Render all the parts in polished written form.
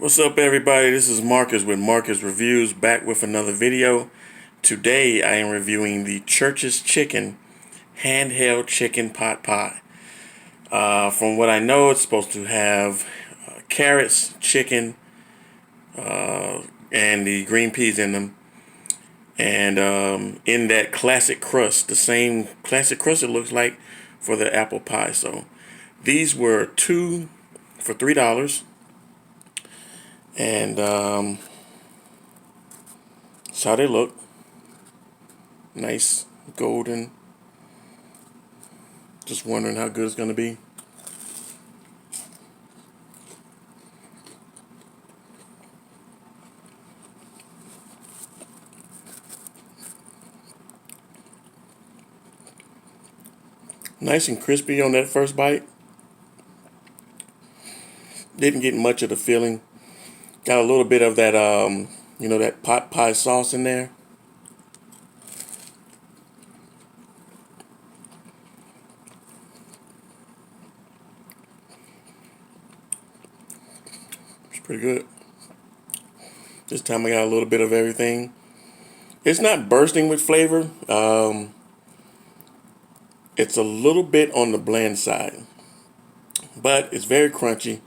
What's up, everybody? This is Marcus with Marcus Reviews, back with another video. Today I am reviewing the Church's Chicken handheld chicken pot pie. From what I know, it's supposed to have carrots, chicken, and the green peas in them. And in that classic crust, the same classic crust it looks like for the apple pie. So these were two for $3. And that's how they look. Nice, golden. Just wondering how good it's going to be. Nice and crispy on that first bite. Didn't get much of the filling. Got a little bit of that, that pot pie sauce in there. It's pretty good. This time I got a little bit of everything. It's not bursting with flavor. It's a little bit on the bland side, but it's very crunchy.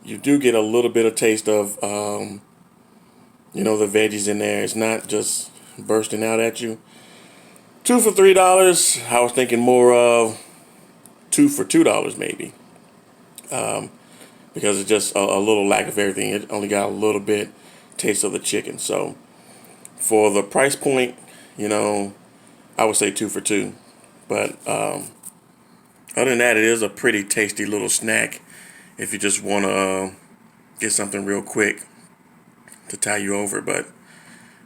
You do get a little bit of taste of, the veggies in there. It's not just bursting out at you. Two for $3. I was thinking more of two for $2 maybe, because it's just a little lack of everything. It only got a little bit taste of the chicken. So for the price point, I would say two for $2. But other than that, it is a pretty tasty little snack if you just want to get something real quick to tie you over. But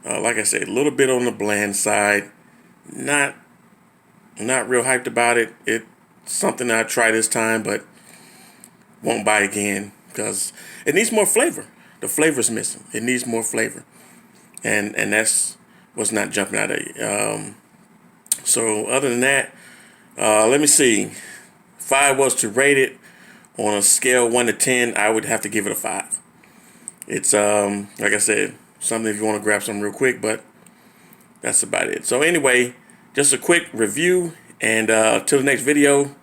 like I said, a little bit on the bland side. Not real hyped about it. It's something I try this time, but won't buy again because it needs more flavor. The flavor's missing. It needs more flavor, and that's what's not jumping out at you. So other than that, let me see. If I was to rate it on a scale 1 to 10, I would have to give it a 5. It's like I said, something if you want to grab something real quick, but that's about it. So anyway, just a quick review, and till the next video,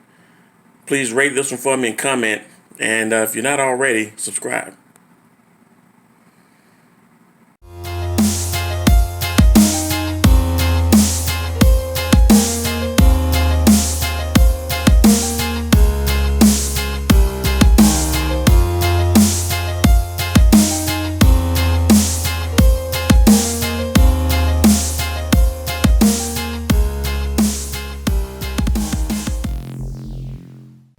please rate this one for me and comment. And if you're not already, subscribe.